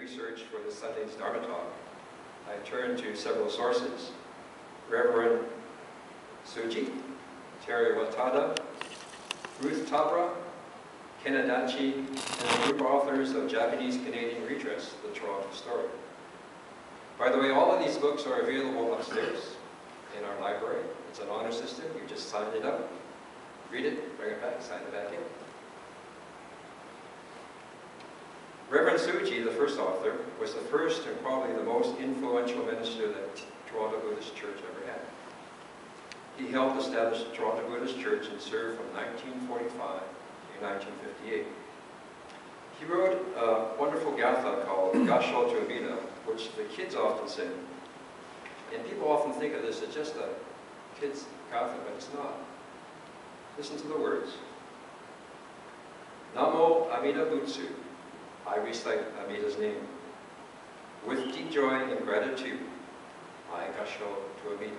research for this Sunday's Dharma talk, I turned to several sources. Reverend Suji, Terry Watada, Ruth Tabra, Ken Adachi, and a group of authors of Japanese-Canadian Redress, The Toronto Story. By the way, all of these books are available upstairs in our library. It's an honor system. You just sign it up, read it, bring it back, sign it back in. Reverend Suji, the first author, was the first and probably the most influential minister that Toronto Buddhist Church ever had. He helped establish the Toronto Buddhist Church and served from 1945 to 1958. He wrote a wonderful gatha called Gassho to Amida, which the kids often sing. And people often think of this as just a kid's gatha, but it's not. Listen to the words. Namo Amida Butsu. I recite Amida's name. With deep joy and gratitude, I Gassho to Amida.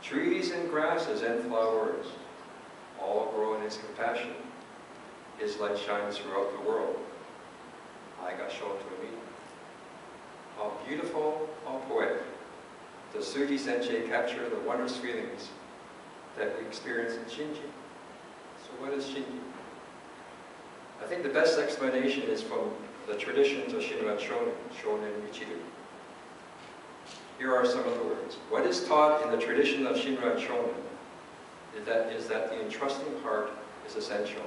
Trees and grasses and flowers all grow in his compassion. His light shines throughout the world. I Gassho to Amida. How beautiful, how poetic does Suji Sensei capture the wondrous feelings that we experience in Shinji. So what is Shinji? I think the best explanation is from the traditions of Shinran Shonen Michiru. Here are some of the words. What is taught in the tradition of Shinran Shonen is that the entrusting heart is essential.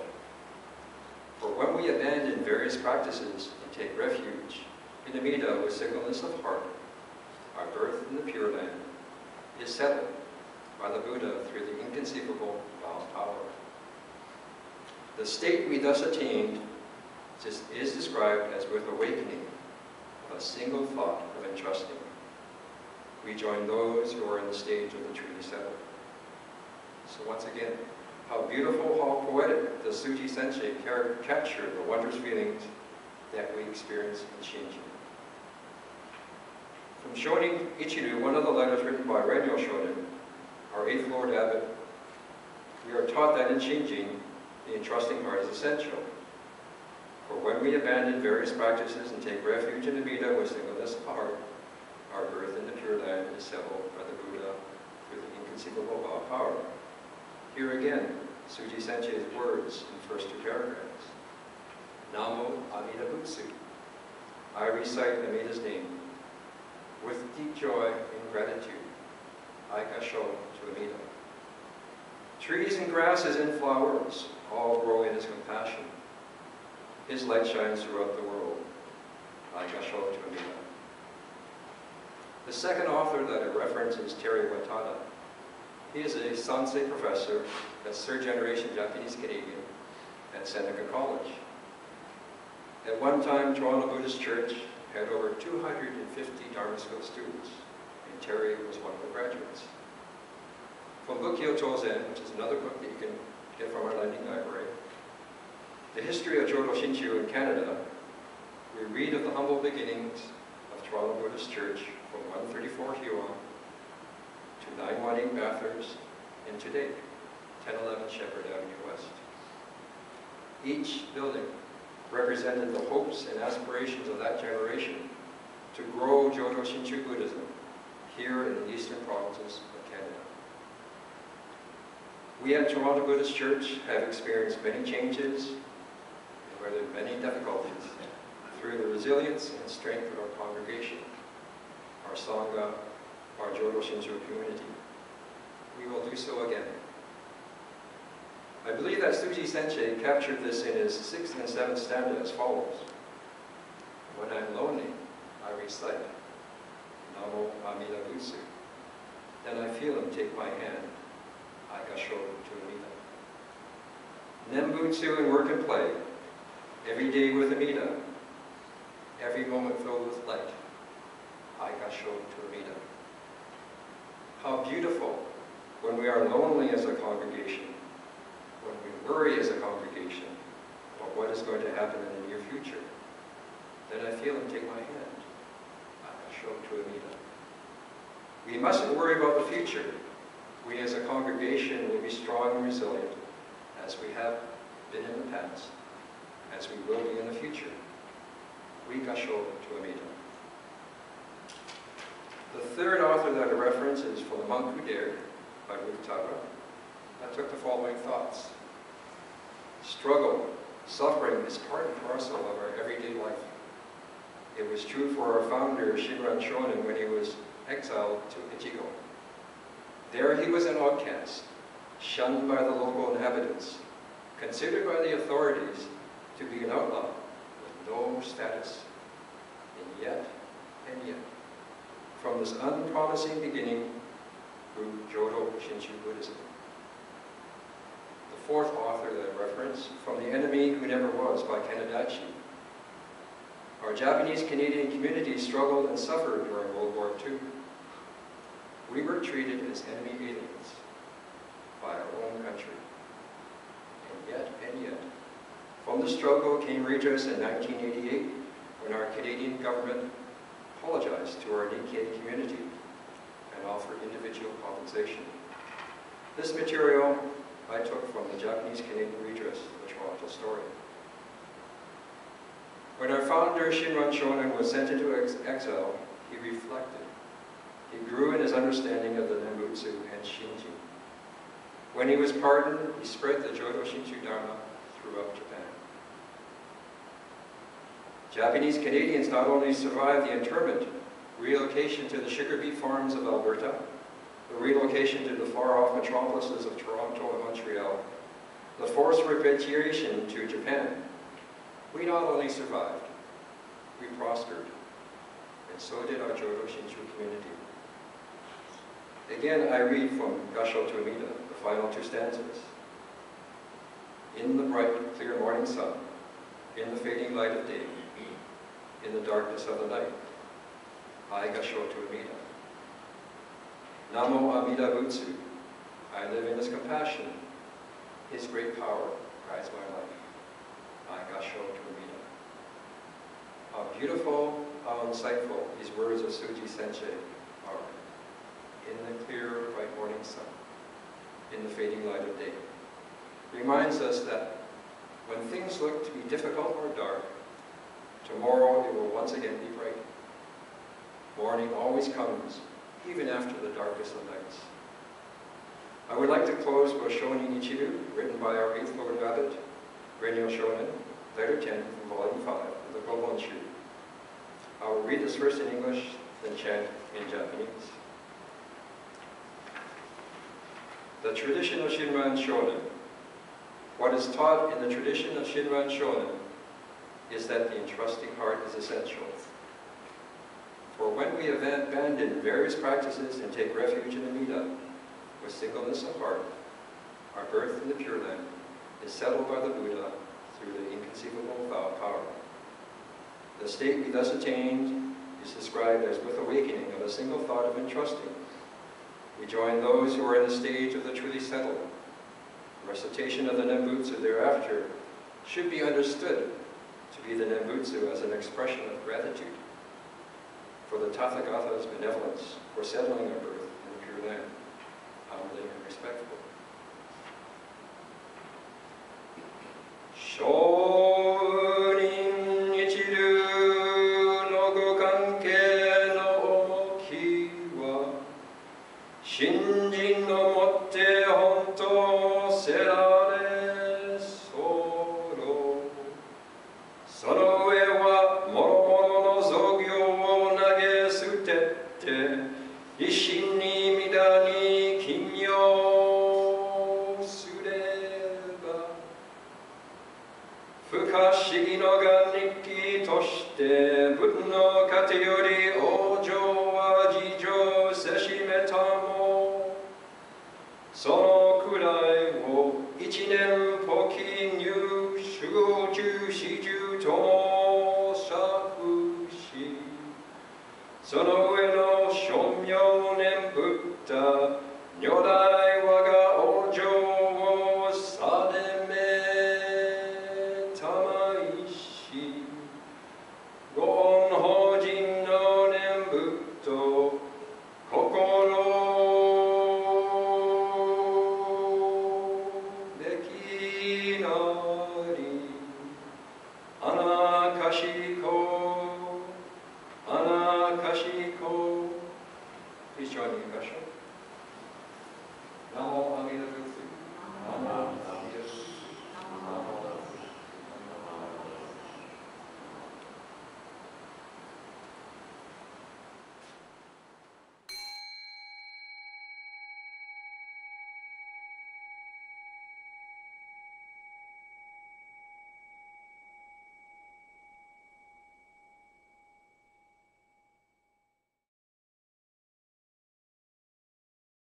For when we abandon various practices and take refuge in Amida with singleness of heart, our birth in the Pure Land is settled by the Buddha through the inconceivable Tao power. The state we thus attained is described as with awakening of a single thought of entrusting. We join those who are in the stage of the truly settled. So once again, how beautiful, how poetic does Suji Sensei capture the wondrous feelings that we experience in Shinji. From Shonin Ichiru, one of the letters written by Renyo Shonin, our 8th Lord Abbot, we are taught that in Shinji, the entrusting heart is essential. For when we abandon various practices and take refuge in Amida with singleness of heart, our birth in the Pure Land is settled by the Buddha through the inconceivable law of power. Here again, Suji Sensei's words in the first 2 paragraphs. Namo Amida Butsu. I recite Amida's name. With deep joy and gratitude, I Gassho to Amida. Trees and grasses and flowers all grow in his compassion. His light shines throughout the world. I Gassho to Amida. The second author that I reference is Terry Watada. He is a Sansei professor, that's 3rd generation Japanese Canadian at Seneca College. At one time, Toronto Buddhist Church had over 250 Dharma School students, and Terry was one of the graduates. From Bukkyo Tozen, which is another book that you can get from our lending library, The History of Jodo Shinshu in Canada, we read of the humble beginnings of Toronto Buddhist Church from 134 Huon to 918 Bathurst, and today, 1011 Shepherd Avenue West. Each building represented the hopes and aspirations of that generation to grow Jodo Shinshu Buddhism here in the eastern provinces of Canada. We at Toronto Buddhist Church have experienced many changes and weathered many difficulties through the resilience and strength of our congregation, our Sangha, our Jodo Shinshu community. We will do so again. I believe that Suji Sensei captured this in his 6th and 7th stanza as follows. When I'm lonely, I recite Namo Amida Butsu. Then I feel him take my hand. I Gassho to Amida. Nembutsu in work and play. Every day with Amida. Every moment filled with light. I Gassho to Amida. How beautiful when we are lonely as a congregation, when we worry as a congregation about what is going to happen in the near future. Then I feel him take my hand. I Gassho to Amida. We mustn't worry about the future. We as a congregation will be strong and resilient, as we have been in the past, as we will be in the future. we Gassho to Amida. The third author that I reference is from the Monk Who Dared by Buddhist. I took the following thoughts. Struggle, suffering is part and parcel of our everyday life. It was true for our founder, Shinran Shonin, when he was exiled to Ichigo. There he was an outcast, shunned by the local inhabitants, considered by the authorities to be an outlaw with no status. And yet, from this unpromising beginning grew Jodo Shinshu Buddhism. The fourth author that I reference, From the Enemy Who Never Was by Kanadachi. Our Japanese-Canadian community struggled and suffered during World War II. We were treated as enemy aliens by our own country. And yet, from the struggle came redress in 1988 when our Canadian government apologized to our Nikkei community and offered individual compensation. This material I took from the Japanese-Canadian redress, the Toronto story. When our founder, Shinran Shonin, was sent into exile, he reflected. He grew in his understanding of the Nembutsu and Shinji. When he was pardoned, he spread the Jodo Shinshu Dharma throughout Japan. Japanese Canadians not only survived the internment, relocation to the sugar beet farms of Alberta, the relocation to the far-off metropolises of Toronto and Montreal, the forced repatriation to Japan. We not only survived, we prospered, and so did our Jodo Shinshu community. Again, I read from Gassho to Amida, the final two stanzas. In the bright, clear morning sun, in the fading light of day, in the darkness of the night, I Gassho to Amida. Namo Amida Butsu, I live in his compassion. His great power guides my life. I Gassho to Amida. How beautiful, how insightful these words of Suji Sensei are. In the clear, bright morning sun, in the fading light of day. Reminds us that when things look to be difficult or dark, tomorrow it will once again be bright. Morning always comes, even after the darkest of nights. I would like to close with Shonin Ichiru, written by our 8th Lord Abbot, Renyo Shonin, letter 10 from volume 5 of the Gobonshu. I will read this verse in English, then chant in Japanese. The tradition of Shinran Shonin. What is taught in the tradition of Shinran Shonin is that the entrusting heart is essential. For when we abandon various practices and take refuge in Amida, with singleness of heart, our birth in the Pure Land is settled by the Buddha through the inconceivable power. The state we thus attained is described as with awakening of a single thought of entrusting. We join those who are in the stage of the truly settled. Recitation of the Nembutsu thereafter should be understood to be the Nembutsu as an expression of gratitude for the Tathagata's benevolence for settling our birth in the Pure Land, humbly and respectfully. Shonin Ichiru no gokanke no omoki wa Shinjin no motte honto serare soro. Sono ue wa moromono no zogyo wo nagesutette Ishin ni mida ni kimyo sureba. Fuka shigi no ga nikki toshite Buddha no kate yori